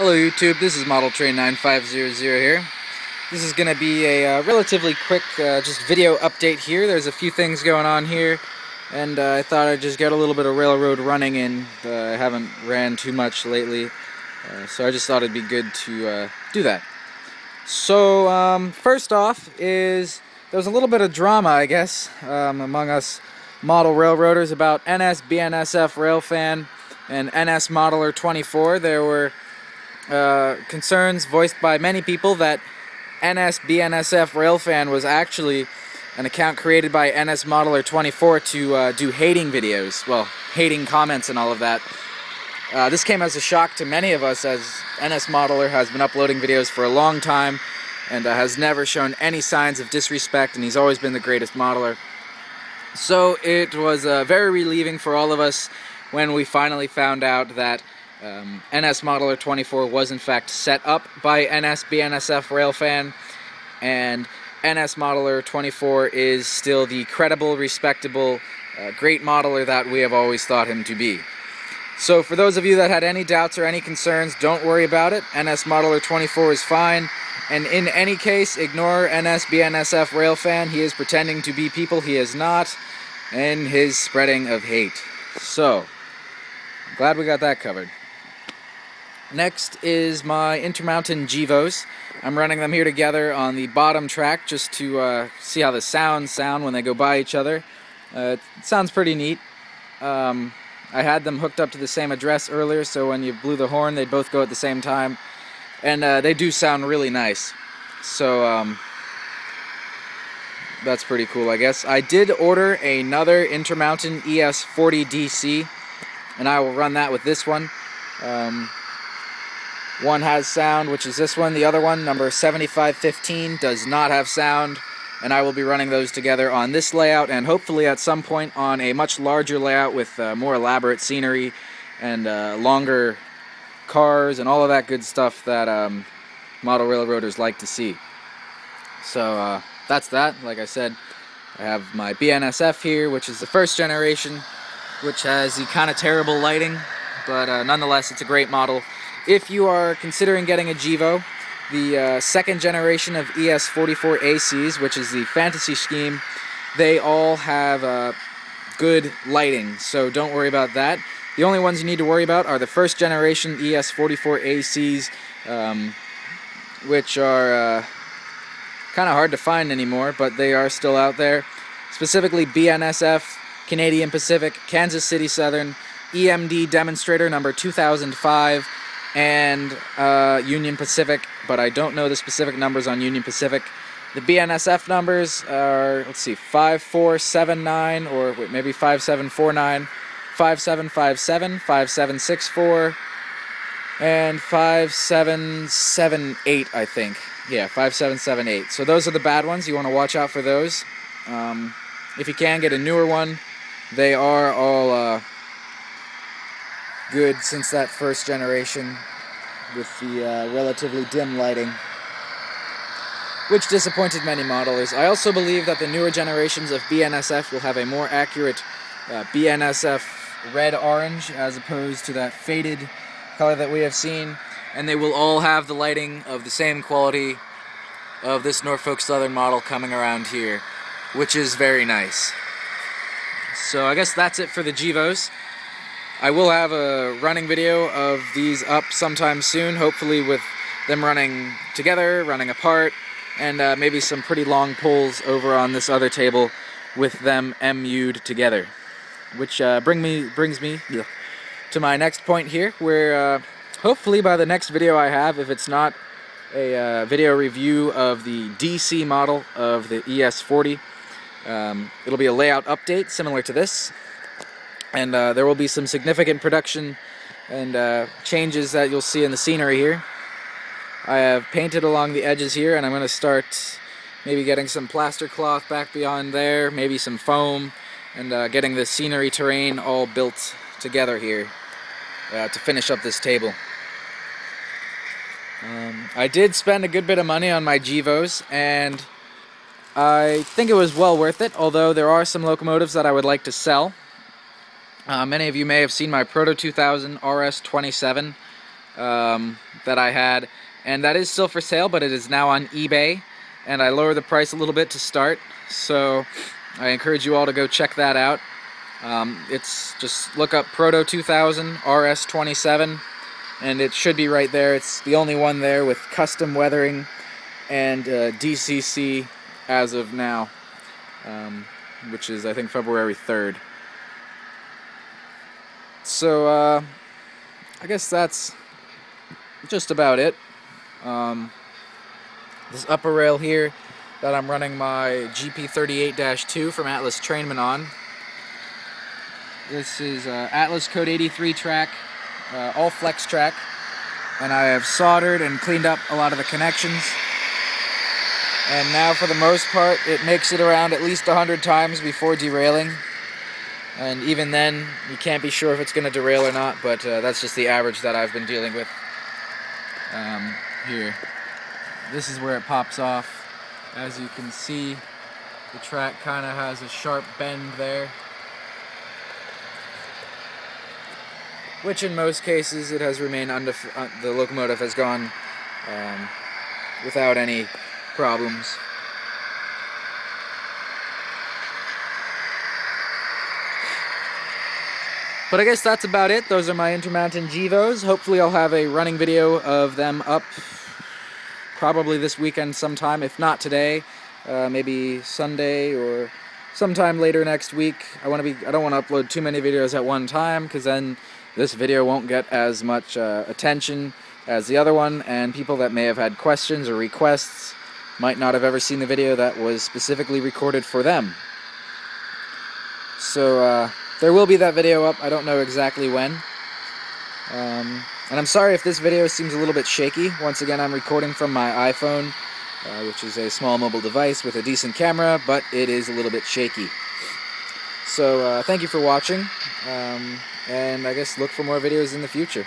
Hello YouTube, this is Model Train 9500 here. This is going to be a relatively quick just video update here. There's a few things going on here, and I thought I'd just get a little bit of railroad running in. I haven't ran too much lately, so I just thought it'd be good to do that. So first off is there was a little bit of drama, I guess, among us model railroaders about NS BNSF Railfan and NS Modeler 24. There were concerns voiced by many people that NS BNSF Railfan was actually an account created by NS Modeler 24 to do hating videos, well, hating comments and all of that. This came as a shock to many of us, as NS Modeler has been uploading videos for a long time and has never shown any signs of disrespect, and he's always been the greatest modeler. So it was very relieving for all of us when we finally found out that NS Modeler 24 was in fact set up by NS BNSF Railfan, and NS Modeler 24 is still the credible, respectable, great modeler that we have always thought him to be. So for those of you that had any doubts or any concerns, don't worry about it. NS Modeler 24 is fine, and in any case, ignore NS BNSF Railfan. He is pretending to be people he is not, and his spreading of hate. So, I'm glad we got that covered. Next is my intermountain GEVOs. I'm running them here together on the bottom track just to see how the sounds sound when they go by each other. It sounds pretty neat. I had them hooked up to the same address earlier, so when you blew the horn they'd both go at the same time. And they do sound really nice. So that's pretty cool, I guess. I did order another intermountain ES40 DC, and I will run that with this one. One has sound, which is this one. The other one, number 7515, does not have sound, and I will be running those together on this layout, and hopefully at some point on a much larger layout with more elaborate scenery and longer cars and all of that good stuff that model railroaders like to see. So that's that. Like I said, I have my BNSF here, which is the first generation, which has the kind of terrible lighting, but nonetheless it's a great model. If you are considering getting a GEVO, the second generation of ES44 ACs, which is the fantasy scheme, they all have good lighting, so don't worry about that. The only ones you need to worry about are the first generation ES44 ACs, which are kind of hard to find anymore, but they are still out there. Specifically BNSF, Canadian Pacific, Kansas City Southern, EMD Demonstrator number 2005, and Union Pacific, but I don't know the specific numbers on Union Pacific. The BNSF numbers are, let's see, 5479, or wait, maybe 5749, 5757, 5764, and 5778, I think. Yeah, 5778. So those are the bad ones. You want to watch out for those. If you can, get a newer one. They are all good since that first generation with the relatively dim lighting, which disappointed many modelers. I also believe that the newer generations of BNSF will have a more accurate BNSF red-orange as opposed to that faded color that we have seen, and they will all have the lighting of the same quality of this Norfolk Southern model coming around here, which is very nice. So I guess that's it for the GEVOs. I will have a running video of these up sometime soon, hopefully with them running together, running apart, and maybe some pretty long pulls over on this other table with them MU'd together. Which brings me to my next point here, where hopefully by the next video I have, if it's not a video review of the DC model of the ES40, it'll be a layout update similar to this. And there will be some significant production and changes that you'll see in the scenery here. I have painted along the edges here, and I'm going to start maybe getting some plaster cloth back beyond there, maybe some foam, and getting the scenery terrain all built together here to finish up this table. I did spend a good bit of money on my GEVOs, and I think it was well worth it, although there are some locomotives that I would like to sell. Many of you may have seen my Proto 2000 RS27. that I had, and that is still for sale, but it is now on eBay, and I lowered the price a little bit to start, so I encourage you all to go check that out. It's just look up Proto 2000 RS27, and it should be right there. It's the only one there with custom weathering and DCC as of now, which is I think February 3rd. So I guess that's just about it. This upper rail here that I'm running my GP38-2 from Atlas Trainman on. This is Atlas Code 83 track, all flex track, and I have soldered and cleaned up a lot of the connections. And now for the most part it makes it around at least 100 times before derailing. And even then, you can't be sure if it's going to derail or not, but that's just the average that I've been dealing with. Here. This is where it pops off. As you can see, the track kind of has a sharp bend there, which in most cases it has remained the locomotive has gone without any problems. But I guess that's about it. Those are my intermountain GEVOs. Hopefully I'll have a running video of them up probably this weekend sometime, if not today, maybe Sunday or sometime later next week. I don't want to upload too many videos at one time, because then this video won't get as much attention as the other one, and people that may have had questions or requests might not have ever seen the video that was specifically recorded for them. So there will be that video up. I don't know exactly when. And I'm sorry if this video seems a little bit shaky. Once again, I'm recording from my iPhone, which is a small mobile device with a decent camera, but it is a little bit shaky. So thank you for watching, and I guess look for more videos in the future.